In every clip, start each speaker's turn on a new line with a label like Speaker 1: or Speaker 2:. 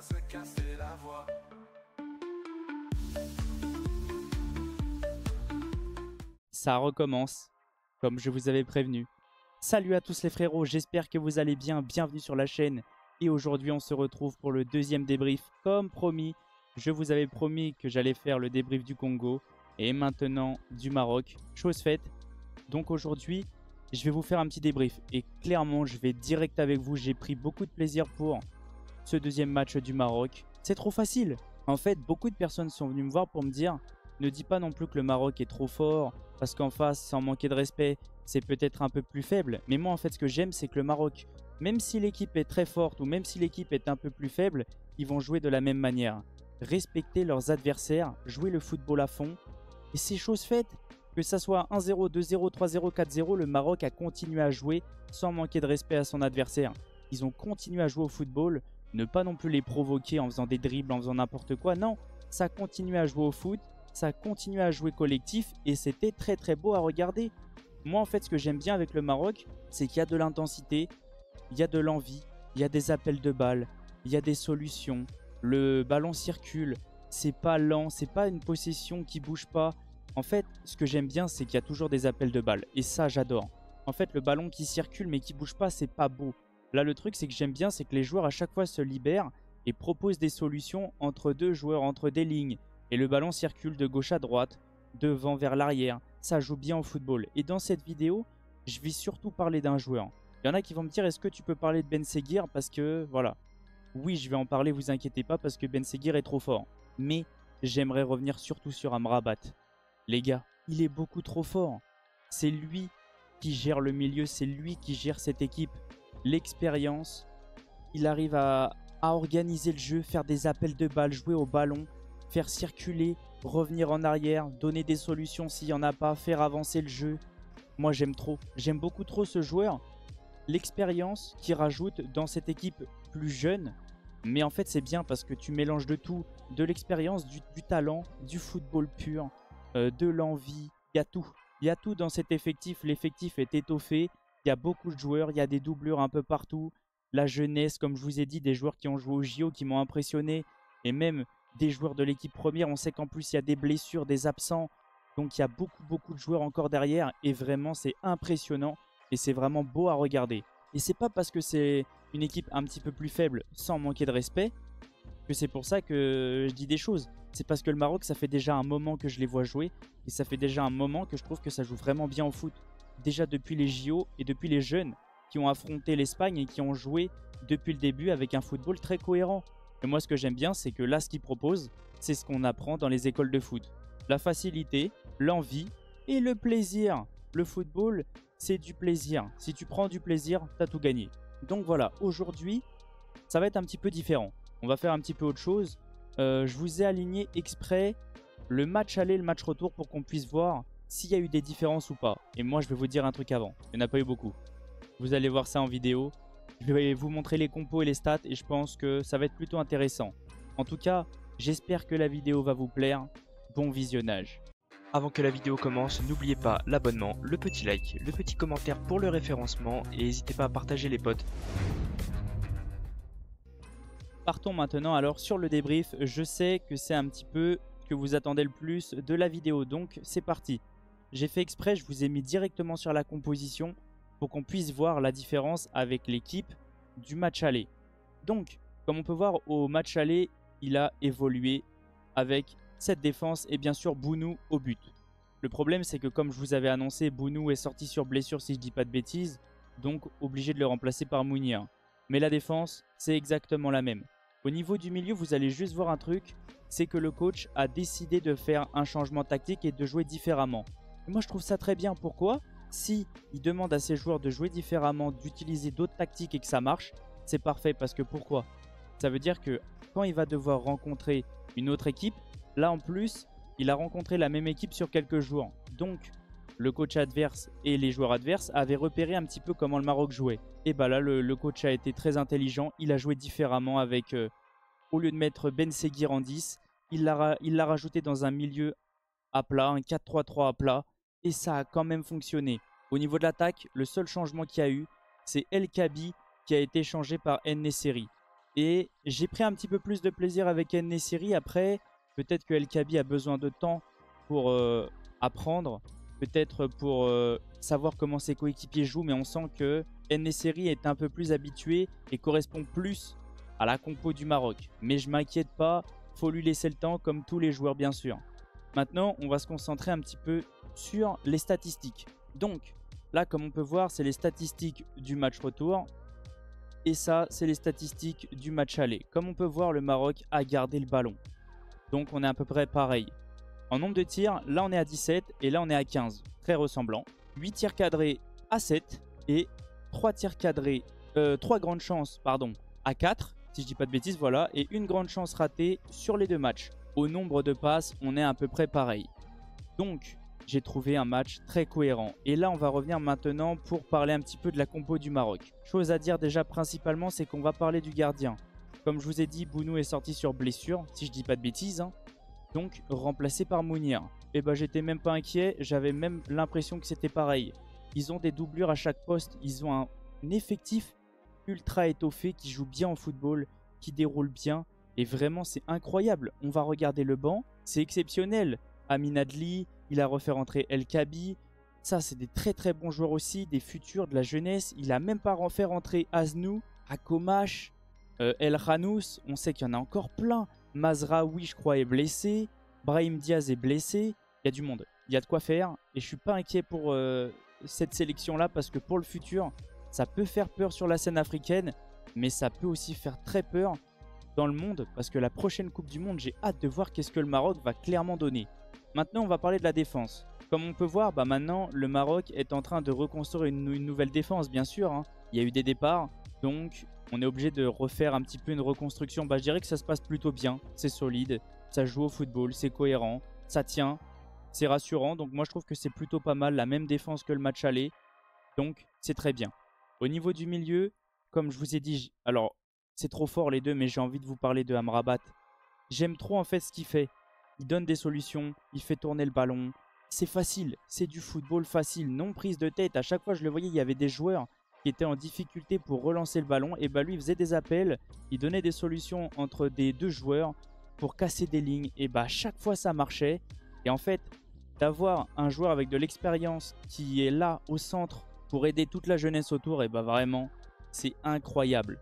Speaker 1: se casser la voix.
Speaker 2: Ça recommence, comme je vous avais prévenu. Salut à tous les frérots, j'espère que vous allez bien, bienvenue sur la chaîne. Et aujourd'hui on se retrouve pour le deuxième débrief. Comme promis, je vous avais promis que j'allais faire le débrief du Congo. Et maintenant du Maroc, chose faite. Donc aujourd'hui, je vais vous faire un petit débrief. Et clairement, je vais direct avec vous, j'ai pris beaucoup de plaisir pour ce deuxième match du Maroc. C'est trop facile. En fait, beaucoup de personnes sont venues me voir pour me dire ne dis pas non plus que le Maroc est trop fort, parce qu'en face, sans manquer de respect, c'est peut-être un peu plus faible. Mais moi, en fait, ce que j'aime, c'est que le Maroc, même si l'équipe est très forte ou même si l'équipe est un peu plus faible, ils vont jouer de la même manière. Respecter leurs adversaires, jouer le football à fond. Et c'est chose faite. Que ça soit 1-0, 2-0, 3-0, 4-0, le Maroc a continué à jouer sans manquer de respect à son adversaire. Ils ont continué à jouer au football, ne pas non plus les provoquer en faisant des dribbles, en faisant n'importe quoi. Non, ça continue à jouer au foot. Ça continue à jouer collectif et c'était très très beau à regarder. Moi en fait ce que j'aime bien avec le Maroc, c'est qu'il y a de l'intensité, il y a de l'envie, il y a des appels de balles, il y a des solutions, le ballon circule, c'est pas lent, c'est pas une possession qui bouge pas. En fait ce que j'aime bien c'est qu'il y a toujours des appels de balles et ça j'adore. En fait le ballon qui circule mais qui bouge pas c'est pas beau. Là le truc c'est que j'aime bien c'est que les joueurs à chaque fois se libèrent et proposent des solutions entre deux joueurs, entre des lignes. Et le ballon circule de gauche à droite, devant vers l'arrière. Ça joue bien au football. Et dans cette vidéo, je vais surtout parler d'un joueur. Il y en a qui vont me dire, est-ce que tu peux parler de Ben Seguir? Parce que, voilà. Oui, je vais en parler, vous inquiétez pas, parce que Ben Seguir est trop fort. Mais j'aimerais revenir surtout sur Amrabat. Les gars, il est beaucoup trop fort. C'est lui qui gère le milieu, c'est lui qui gère cette équipe. L'expérience, il arrive à organiser le jeu, faire des appels de balles, jouer au ballon. Faire circuler, revenir en arrière, donner des solutions s'il n'y en a pas, faire avancer le jeu. Moi j'aime trop, j'aime beaucoup trop ce joueur. L'expérience qu'il rajoute dans cette équipe plus jeune. Mais en fait c'est bien parce que tu mélanges de tout. De l'expérience, du talent, du football pur, de l'envie. Il y a tout. Il y a tout dans cet effectif. L'effectif est étoffé. Il y a beaucoup de joueurs, il y a des doublures un peu partout. La jeunesse, comme je vous ai dit, des joueurs qui ont joué au JO, qui m'ont impressionné. Et même des joueurs de l'équipe première. On sait qu'en plus, il y a des blessures, des absents. Donc, il y a beaucoup de joueurs encore derrière. Et vraiment, c'est impressionnant. Et c'est vraiment beau à regarder. Et c'est pas parce que c'est une équipe un petit peu plus faible, sans manquer de respect, que c'est pour ça que je dis des choses. C'est parce que le Maroc, ça fait déjà un moment que je les vois jouer. Et ça fait déjà un moment que je trouve que ça joue vraiment bien au foot. Déjà depuis les JO et depuis les jeunes qui ont affronté l'Espagne et qui ont joué depuis le début avec un football très cohérent. Et moi, ce que j'aime bien, c'est que là, ce qu'ils proposent, c'est ce qu'on apprend dans les écoles de foot. La facilité, l'envie et le plaisir. Le football, c'est du plaisir. Si tu prends du plaisir, t'as tout gagné. Donc voilà, aujourd'hui, ça va être un petit peu différent. On va faire un petit peu autre chose. Je vous ai aligné exprès le match aller, le match retour pour qu'on puisse voir s'il y a eu des différences ou pas. Et moi, je vais vous dire un truc avant. Il n'y en a pas eu beaucoup. Vous allez voir ça en vidéo. Je vais vous montrer les compos et les stats et je pense que ça va être plutôt intéressant. En tout cas, j'espère que la vidéo va vous plaire. Bon visionnage.
Speaker 3: Avant que la vidéo commence, n'oubliez pas l'abonnement, le petit like, le petit commentaire pour le référencement et n'hésitez pas à partager les potes.
Speaker 2: Partons maintenant alors sur le débrief. Je sais que c'est un petit peu ce que vous attendez le plus de la vidéo, donc c'est parti. J'ai fait exprès, je vous ai mis directement sur la composition pour qu'on puisse voir la différence avec l'équipe du match aller. Donc, comme on peut voir au match aller, il a évolué avec cette défense et bien sûr Bounou au but. Le problème c'est que comme je vous avais annoncé, Bounou est sorti sur blessure si je dis pas de bêtises, donc obligé de le remplacer par Mounir. Mais la défense, c'est exactement la même. Au niveau du milieu, vous allez juste voir un truc, c'est que le coach a décidé de faire un changement tactique et de jouer différemment. Et moi je trouve ça très bien, pourquoi ? Si il demande à ses joueurs de jouer différemment, d'utiliser d'autres tactiques et que ça marche, c'est parfait parce que pourquoi? Ça veut dire que quand il va devoir rencontrer une autre équipe, là en plus, il a rencontré la même équipe sur quelques jours. Donc, le coach adverse et les joueurs adverses avaient repéré un petit peu comment le Maroc jouait. Et bah là, le coach a été très intelligent, il a joué différemment avec, au lieu de mettre Ben Seguir en 10, il l'a rajouté dans un milieu à plat, un 4-3-3 à plat. Et ça a quand même fonctionné. Au niveau de l'attaque, le seul changement qu'il y a eu, c'est El Khabi qui a été changé par En Nesyri. Et j'ai pris un petit peu plus de plaisir avec En-Nesyri. Après, peut-être que El Kaabi a besoin de temps pour apprendre. Peut-être pour savoir comment ses coéquipiers jouent. Mais on sent que En-Nesyri est un peu plus habitué et correspond plus à la compo du Maroc. Mais je m'inquiète pas. Faut lui laisser le temps comme tous les joueurs bien sûr. Maintenant, on va se concentrer un petit peu sur les statistiques. Donc, là, comme on peut voir, c'est les statistiques du match retour. Et ça, c'est les statistiques du match aller. Comme on peut voir, le Maroc a gardé le ballon. Donc, on est à peu près pareil. En nombre de tirs, là, on est à 17 et là, on est à 15. Très ressemblant. 8 tirs cadrés à 7 et 3 tirs cadrés, 3 grandes chances, pardon, à 4, si je dis pas de bêtises, voilà. Et une grande chance ratée sur les deux matchs. Au nombre de passes, on est à peu près pareil. Donc, j'ai trouvé un match très cohérent. Et là, on va revenir maintenant pour parler un petit peu de la compo du Maroc. Chose à dire déjà principalement, c'est qu'on va parler du gardien. Comme je vous ai dit, Bounou est sorti sur blessure, si je dis pas de bêtises. Hein. Donc, remplacé par Mounir. Et bah, j'étais même pas inquiet, j'avais même l'impression que c'était pareil. Ils ont des doublures à chaque poste, ils ont un effectif ultra étoffé qui joue bien au football, qui déroule bien. Et vraiment, c'est incroyable. On va regarder le banc, c'est exceptionnel. Amin Adli, il a refait rentrer El Kaabi. Ça, c'est des très très bons joueurs aussi, des futurs, de la jeunesse. Il a même pas refait rentrer Aznou, Akomash, El Khanous. On sait qu'il y en a encore plein. Mazraoui, je crois, est blessé. Brahim Diaz est blessé. Il y a du monde. Il y a de quoi faire. Et je suis pas inquiet pour cette sélection-là parce que pour le futur, ça peut faire peur sur la scène africaine. Mais ça peut aussi faire très peur dans le monde parce que la prochaine Coupe du Monde, j'ai hâte de voir qu'est-ce que le Maroc va clairement donner. Maintenant, on va parler de la défense. Comme on peut voir, bah maintenant, le Maroc est en train de reconstruire une nouvelle défense, bien sûr. Hein. Il y a eu des départs, donc on est obligé de refaire un petit peu une reconstruction. Bah, je dirais que ça se passe plutôt bien, c'est solide, ça joue au football, c'est cohérent, ça tient, c'est rassurant. Donc moi, je trouve que c'est plutôt pas mal, la même défense que le match aller. Donc, c'est très bien. Au niveau du milieu, comme je vous ai dit, alors, c'est trop fort les deux, mais j'ai envie de vous parler de Amrabat. J'aime trop en fait ce qu'il fait. Il donne des solutions, il fait tourner le ballon. C'est facile, c'est du football facile, non prise de tête. À chaque fois je le voyais, il y avait des joueurs qui étaient en difficulté pour relancer le ballon. Et bah lui, il faisait des appels, il donnait des solutions entre des deux joueurs pour casser des lignes. Et bah à chaque fois ça marchait. Et en fait, d'avoir un joueur avec de l'expérience qui est là au centre pour aider toute la jeunesse autour, et bah vraiment, c'est incroyable.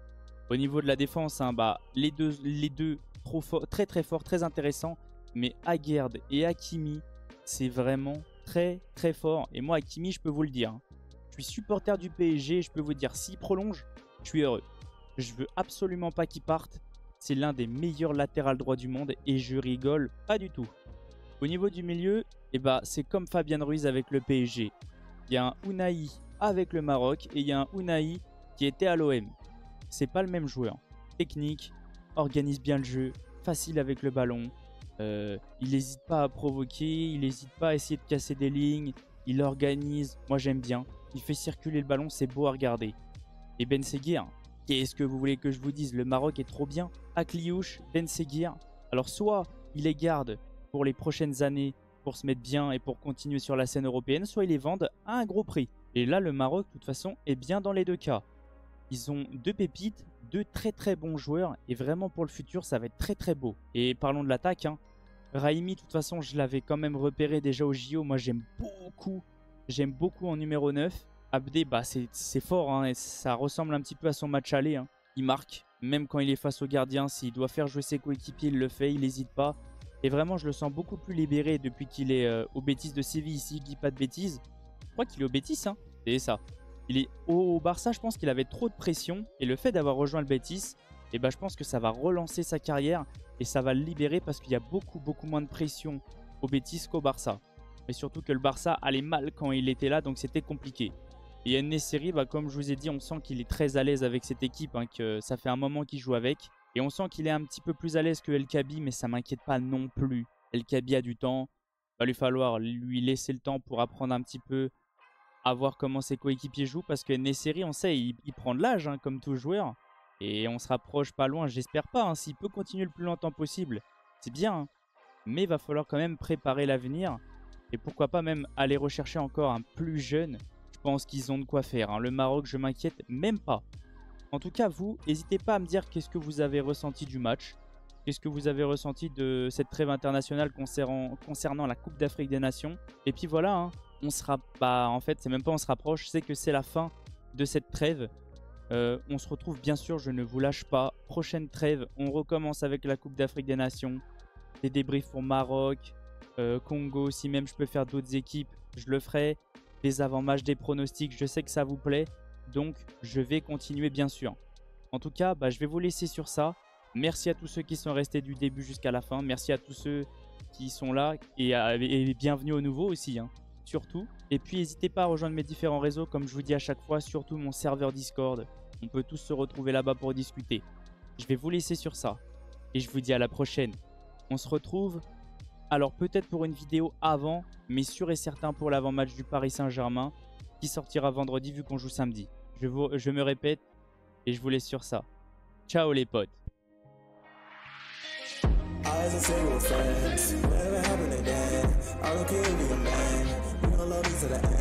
Speaker 2: Au niveau de la défense, hein, bah, les deux trop très très forts, très intéressants. Mais Aguerd et Hakimi, c'est vraiment très très fort. Et moi, Hakimi, je peux vous le dire. Hein, je suis supporter du PSG. Je peux vous dire, s'il prolonge, je suis heureux. Je veux absolument pas qu'il parte. C'est l'un des meilleurs latérales droits du monde. Et je rigole pas du tout. Au niveau du milieu, eh bah, c'est comme Fabien Ruiz avec le PSG. Il y a un Ounahi avec le Maroc. Et il y a un Ounahi qui était à l'OM. C'est pas le même joueur. Technique, organise bien le jeu, facile avec le ballon. Il n'hésite pas à provoquer, il n'hésite pas à essayer de casser des lignes. Il organise, moi j'aime bien. Il fait circuler le ballon, c'est beau à regarder. Et Ben Seguir, qu'est-ce que vous voulez que je vous dise? Le Maroc est trop bien. Akliouche, Ben Seguir. Alors soit il les garde pour les prochaines années pour se mettre bien et pour continuer sur la scène européenne, soit ils les vendent à un gros prix. Et là, le Maroc, de toute façon, est bien dans les deux cas. Ils ont deux pépites, deux très très bons joueurs. Et vraiment pour le futur, ça va être très très beau. Et parlons de l'attaque. Hein. Raimi, de toute façon, je l'avais quand même repéré déjà au JO. Moi, j'aime beaucoup en numéro 9. Abdé, bah, c'est fort. Hein, et ça ressemble un petit peu à son match aller. Hein. Il marque, même quand il est face au gardien. S'il doit faire jouer ses coéquipiers, il le fait. Il n'hésite pas. Et vraiment, je le sens beaucoup plus libéré depuis qu'il est au Betis de Séville. Ici, je dis pas de bêtises. Je crois qu'il est au Betis. Hein. C'est ça. Il est au Barça, je pense qu'il avait trop de pression. Et le fait d'avoir rejoint le Betis, eh ben, je pense que ça va relancer sa carrière. Et ça va le libérer parce qu'il y a beaucoup moins de pression au Betis qu'au Barça. Mais surtout que le Barça allait mal quand il était là, donc c'était compliqué. Et En-Nesyri, bah, comme je vous ai dit, on sent qu'il est très à l'aise avec cette équipe. Hein, que ça fait un moment qu'il joue avec. Et on sent qu'il est un petit peu plus à l'aise que El Kaabi, mais ça m'inquiète pas non plus. El Kaabi a du temps. Il va lui falloir lui laisser le temps pour apprendre un petit peu à voir comment ses coéquipiers jouent. Parce que En-Nesyri, on sait, il prend de l'âge, hein, comme tout joueur. Et on se rapproche pas loin, j'espère pas. Hein, s'il peut continuer le plus longtemps possible, c'est bien. Hein. Mais il va falloir quand même préparer l'avenir. Et pourquoi pas même aller rechercher encore un plus jeune. Je pense qu'ils ont de quoi faire. Hein. Le Maroc, je m'inquiète même pas. En tout cas, vous, n'hésitez pas à me dire qu'est-ce que vous avez ressenti du match. Qu'est-ce que vous avez ressenti de cette trêve internationale concernant la Coupe d'Afrique des Nations. Et puis voilà, hein, on sera pas, en fait, c'est même pas on se rapproche, c'est que c'est la fin de cette trêve. On se retrouve bien sûr, je ne vous lâche pas. Prochaine trêve, on recommence avec la Coupe d'Afrique des Nations. Des débriefs pour Maroc, Congo, si même je peux faire d'autres équipes, je le ferai. Des avant-matchs, des pronostics, je sais que ça vous plaît. Donc, je vais continuer bien sûr. En tout cas, je vais vous laisser sur ça. Merci à tous ceux qui sont restés du début jusqu'à la fin. Merci à tous ceux qui sont là et bienvenue aux nouveaux aussi, hein, surtout. Et puis, n'hésitez pas à rejoindre mes différents réseaux, comme je vous dis à chaque fois, surtout mon serveur Discord. On peut tous se retrouver là-bas pour discuter. Je vais vous laisser sur ça. Et je vous dis à la prochaine. On se retrouve, alors peut-être pour une vidéo avant, mais sûr et certain pour l'avant-match du Paris Saint-Germain, qui sortira vendredi vu qu'on joue samedi. Je me répète et je vous laisse sur ça. Ciao les potes. Eyes and say we're friends. Whatever happened to that? I don't care if you're a man. We gon' love you to the end.